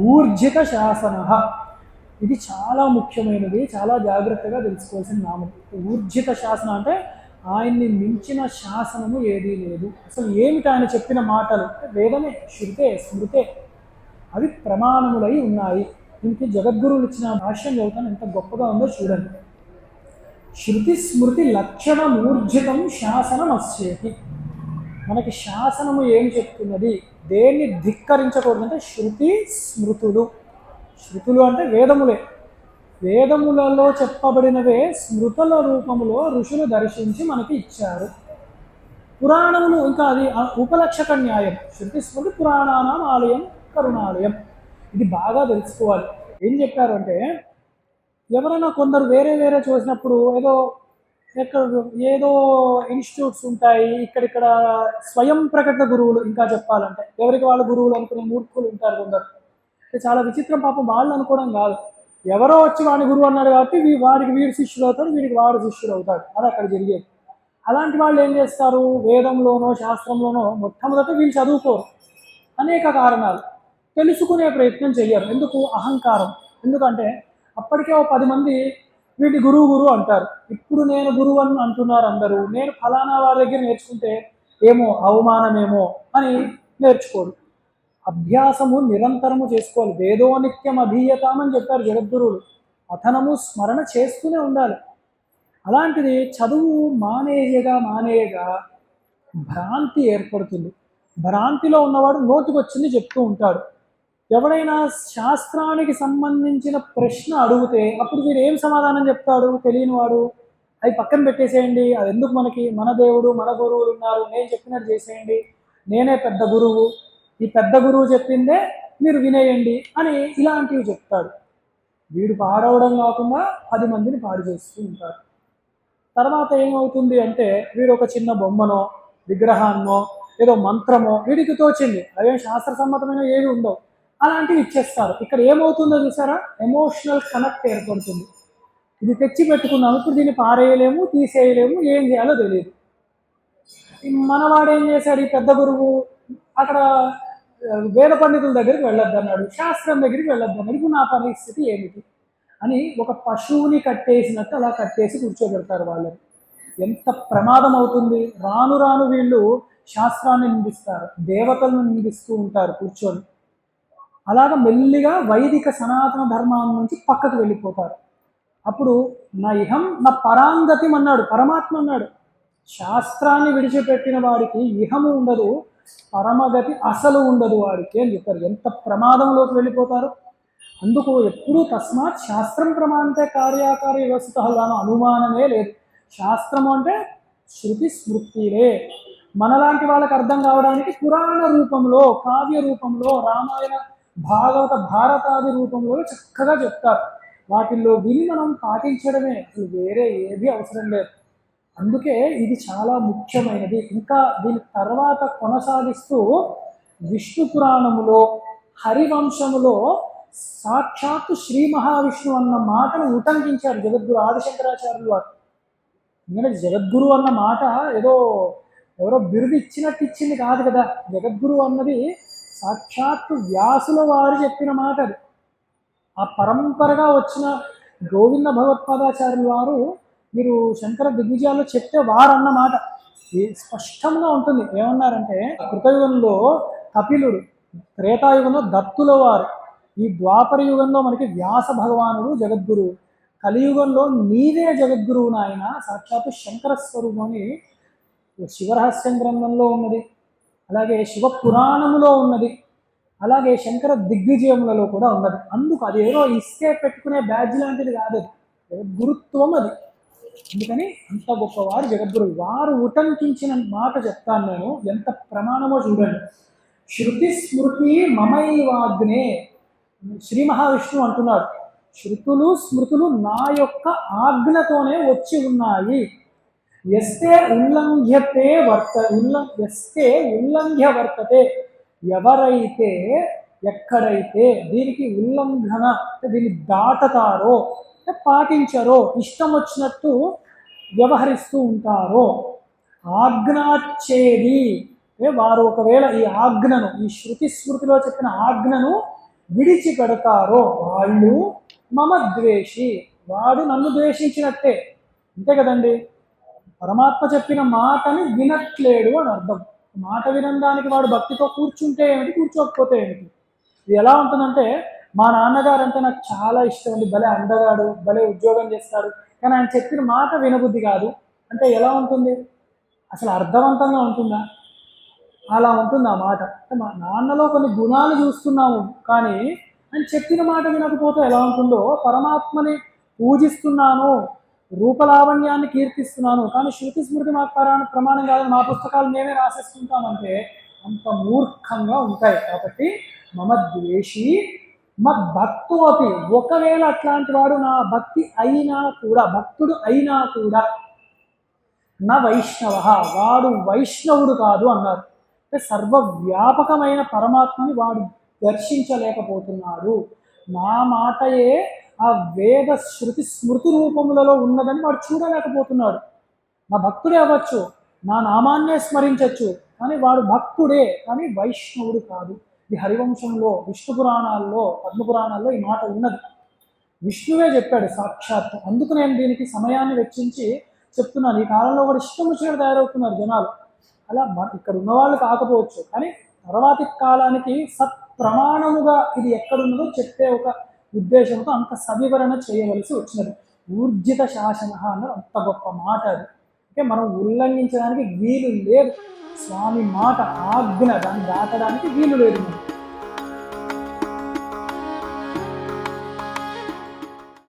ఊర్జిత శాసన. ఇది చాలా ముఖ్యమైనది, చాలా జాగ్రత్తగా తెలుసుకోవాల్సిన నామం. ఊర్జిత శాసనం అంటే ఆయన్ని మించిన శాసనము ఏదీ లేదు. అసలు ఏమిటి ఆయన చెప్పిన మాటలు? వేదమే, శృతే, స్మృతే, అవి ప్రమాణములై ఉన్నాయి. దీనికి జగద్గురువులు ఇచ్చిన భాష్యం చదువుతాను, ఎంత గొప్పగా ఉందో చూడండి. శృతి స్మృతి లక్షణమూర్జితం శాసనం అస్యేతి. మనకి శాసనము ఏం చెప్తున్నది, దేన్ని ధిక్కరించకూడదు అంటే శృతి స్మృతులు. శృతులు అంటే వేదములే. వేదములలో చెప్పబడినవే స్మృతుల రూపములో ఋషులు దర్శించి మనకి ఇచ్చారు. పురాణములు ఇంకా అది ఉపలక్షక న్యాయం. శృతి స్మృతి పురాణానాం ఆలయం కరుణాలయం. ఇది బాగా తెలుసుకోవాలి. ఏం చెప్పారు అంటే, ఎవరైనా కొందరు వేరే వేరే చూసినప్పుడు ఏదో ఇన్స్టిట్యూట్స్ ఉంటాయి, ఇక్కడిక్కడ స్వయం ప్రకట గురువులు, ఇంకా చెప్పాలంటే ఎవరికి వాళ్ళ గురువులు అనుకునే మూర్ఖులు ఉంటారు కొందరు. చాలా విచిత్రం. పాపం వాళ్ళు అనుకోవడం కాదు, ఎవరో వచ్చి వాడి గురువు అన్నాడు కాబట్టి వాడికి వీడు శిష్యుడు అవుతాడు, వీడికి వాడు శిష్యుడు అవుతాడు. అది అక్కడ జరిగేది. అలాంటి వాళ్ళు ఏం చేస్తారు, వేదంలోనో శాస్త్రంలోనో మొట్టమొదట వీళ్ళు చదువుకోరు. అనేక కారణాలు, తెలుసుకునే ప్రయత్నం చెయ్యరు. ఎందుకు? అహంకారం. ఎందుకంటే అప్పటికే 10 మంది వీటి గురువు అంటారు. ఇప్పుడు నేను గురువు అని అంటున్నారు అందరూ, నేను ఫలానా వారి దగ్గర నేర్చుకుంటే ఏమో అవమానమేమో అని నేర్చుకోరు. అభ్యాసము నిరంతరము చేసుకోవాలి. వేదో నిత్యం అధీయతామని చెప్పారు జగద్గురువులు. పఠనము స్మరణ చేస్తూనే ఉండాలి. అలాంటిది చదువు మానేయగా భ్రాంతి ఏర్పడుతుంది. భ్రాంతిలో ఉన్నవాడు నోటికొచ్చింది చెప్తూ ఉంటాడు. ఎవడైనా శాస్త్రానికి సంబంధించిన ప్రశ్న అడిగితే అప్పుడు వీడు ఏం సమాధానం చెప్తాడు? తెలియని వాడు అవి పక్కన పెట్టేసేయండి, అది ఎందుకు మనకి, మన దేవుడు మన గురువులు ఉన్నారు, నేను చెప్పినట్టు చేసేయండి, నేనే పెద్ద గురువు, ఈ పెద్ద గురువు చెప్పిందే మీరు వినేయండి అని ఇలాంటివి చెప్తాడు. వీడు పాడవడం కాకుండా 10 మందిని పాడు చేస్తూ ఉంటారు. తర్వాత ఏమవుతుంది అంటే, వీడు ఒక చిన్న బొమ్మనో విగ్రహాన్నో ఏదో మంత్రమో వీడికి తోచింది, అవేం శాస్త్ర సమ్మతమైన ఏవి ఉండవు, అలాంటివి ఇచ్చేస్తారు. ఇక్కడ ఏమవుతుందో చూసారా, ఎమోషనల్ కనెక్ట్ ఏర్పడుతుంది. ఇది తెచ్చి పెట్టుకున్నాము, ఇప్పుడు దీన్ని పారేయలేము, తీసేయలేము, ఏం చేయాలో తెలియదు. మనవాడు ఏం చేశాడు, ఈ పెద్ద గురువు అక్కడ వేద పండితుల దగ్గరికి వెళ్ళొద్దు అన్నాడు, శాస్త్రం దగ్గరికి వెళ్ళొద్దు అన్నాడు. ఇప్పుడు నా పరిస్థితి ఏమిటి అని ఒక పశువుని కట్టేసినట్టు అలా కట్టేసి కూర్చోబెడతారు వాళ్ళని. ఎంత ప్రమాదం అవుతుంది. రాను రాను వీళ్ళు శాస్త్రాన్ని నిందిస్తారు, దేవతలను నిందిస్తూ ఉంటారు కూర్చొని. అలాగ మెల్లిగా వైదిక సనాతన ధర్మాన్ని నుంచి పక్కకు వెళ్ళిపోతారు. అప్పుడు నా ఇహం నా పరాంగతి అన్నాడు పరమాత్మ అన్నాడు. శాస్త్రాన్ని విడిచిపెట్టిన వాడికి ఇహము ఉండదు, పరమగతి అసలు ఉండదు వాడికి అని చెప్పారు. ఎంత ప్రమాదంలోకి వెళ్ళిపోతారు. అందుకు ఎప్పుడూ తస్మాత్ శాస్త్రం ప్రమాణంతే కార్యాకార్య వ్యవస్థ అను అనుమానమే లేదు. శాస్త్రము అంటే శృతి స్మృతిలే. మనలాంటి వాళ్ళకి అర్థం కావడానికి పురాణ రూపంలో, కావ్య రూపంలో, రామాయణ భాగవత భారతాది రూపంలో చక్కగా చెప్తారు. వాటిల్లో విని మనం పాటించడమే, అసలు వేరే ఏది అవసరం లేదు. అందుకే ఇది చాలా ముఖ్యమైనది. ఇంకా దీని తర్వాత కొనసాగిస్తూ విష్ణు పురాణములో హరివంశములో సాక్షాత్తు శ్రీ మహావిష్ణువు అన్న మాటను ఉటంకించారు జగద్గురు ఆదిశంకరాచార్యులు వారు. ఎందుకంటే జగద్గురు అన్న మాట ఏదో ఎవరో బిరుదు ఇచ్చినట్టు ఇచ్చింది కాదు కదా. జగద్గురు అన్నది సాక్షాత్తు వ్యాసుల వారు చెప్పిన మాట. అది ఆ పరంపరగా వచ్చిన గోవింద భగవత్పాదాచార్యుల వారు, మీరు శంకర దిగ్విజయాల్లో చెప్తే వారు అన్న మాట స్పష్టంగా ఉంటుంది. ఏమన్నారంటే, కృతయుగంలో కపిలుడు, త్రేతాయుగంలో దత్తుల వారు, ఈ ద్వాపర యుగంలో మనకి వ్యాస భగవానుడు జగద్గురువు, కలియుగంలో నీవే జగద్గురువు నాయన, సాక్షాత్తు శంకర స్వరూపమని శివరహస్యం గ్రంథంలో ఉన్నది, అలాగే శివ పురాణములో ఉన్నది, అలాగే శంకర దిగ్విజయములలో కూడా ఉన్నది. అందుకు అది ఏదో ఇస్తే పెట్టుకునే బ్యాడ్జ్ లాంటిది కాదు, అది గురుత్వం అది. అందుకని అంత గొప్పవారు జగద్గురువు. వారు ఉటంకించిన మాట చెప్తాను నేను, ఎంత ప్రమాణమో చూడండి. శృతి స్మృతి మమైవాగ్నే. శ్రీ మహావిష్ణువు అంటున్నాడు, శృతులు స్మృతులు నా యొక్క ఆజ్ఞతోనే వచ్చి ఉన్నాయి. ఎస్తే ఉల్లంఘ్యతే ఎస్తే ఉల్లంఘ్య వర్తతే. ఎవరైతే ఎక్కడైతే దీనికి ఉల్లంఘన, దీన్ని దాటతారో, పాటించరో, ఇష్టం వచ్చినట్టు వ్యవహరిస్తూ ఉంటారో, ఆజ్ఞాచ్చేది, వారు ఒకవేళ ఈ ఆజ్ఞను, ఈ శృతి స్మృతిలో చెప్పిన ఆజ్ఞను విడిచిపెడతారో వాళ్ళు మమ ద్వేషి, వాడు నన్ను ద్వేషించినట్టే. అంతే కదండి. పరమాత్మ చెప్పిన మాటని వినట్లేడు అని అర్థం. మాట వినడానికి వాడు భక్తితో కూర్చుంటే ఏమిటి, కూర్చోకపోతే ఏమిటి. ఇది ఎలా ఉంటుందంటే, మా నాన్నగారు అంటే నాకు చాలా ఇష్టం అండి, భలే అందగాడు, భలే ఉద్యోగం చేస్తాడు, కానీ ఆయన చెప్పిన మాట వినబుద్ధి కాదు అంటే ఎలా ఉంటుంది? అసలు అర్థవంతంగా ఉంటుందా? అలా ఉంటుంది ఆ మాట. మా నాన్నలో కొన్ని గుణాలు చూస్తున్నాము, కానీ ఆయన చెప్పిన మాట వినకపోతే ఎలా ఉంటుందో, పరమాత్మని పూజిస్తున్నాను, రూపలావణ్యాన్ని కీర్తిస్తున్నాను, కానీ శృతి స్మృతి మాకు ప్రమాణం కాదని మా పుస్తకాలు మేమే రాసేసుకుంటామంటే అంత మూర్ఖంగా ఉంటాయి. కాబట్టి మమ ద్వేషి మద్భక్తు అపి, ఒకవేళ అట్లాంటి వాడు నా భక్తి అయినా కూడా, భక్తుడు అయినా కూడా, నా వైష్ణవ, వాడు వైష్ణవుడు కాదు అన్నారు. అంటే సర్వవ్యాపకమైన పరమాత్మని వాడు దర్శించలేకపోతున్నాడు. నా మాటయే ఆ వేద శృతి స్మృతి రూపములలో ఉన్నదని వాడు చూడలేకపోతున్నాడు. నా భక్తుడే అవ్వచ్చు, నా నామాన్నే స్మరించవచ్చు, కానీ వాడు భక్తుడే, కానీ వైష్ణవుడు కాదు. ఇది హరివంశంలో, విష్ణు పురాణాల్లో, పద్మపురాణాల్లో ఈ మాట ఉన్నది. విష్ణువే చెప్పాడు సాక్షాత్తు. అందుకు నేను దీనికి సమయాన్ని వెచ్చించి చెప్తున్నాను. ఈ కాలంలో కూడా ఇష్టం వచ్చినట్టు తయారవుతున్నారు జనాలు. అలా ఇక్కడ ఉన్నవాళ్ళు కాకపోవచ్చు, కానీ తర్వాతి కాలానికి సత్ప్రమాణముగా ఇది ఎక్కడున్నదో చెప్పే ఒక ఉద్దేశంతో అంత సవివరణ చేయవలసి వచ్చినది. ఊర్జిత శాసన అన్నది అంత గొప్ప మాట అది. అంటే మనం ఉల్లంఘించడానికి వీలు లేదు. స్వామి మాట, ఆజ్ఞ, దాన్ని దాటడానికి వీలు లేదు.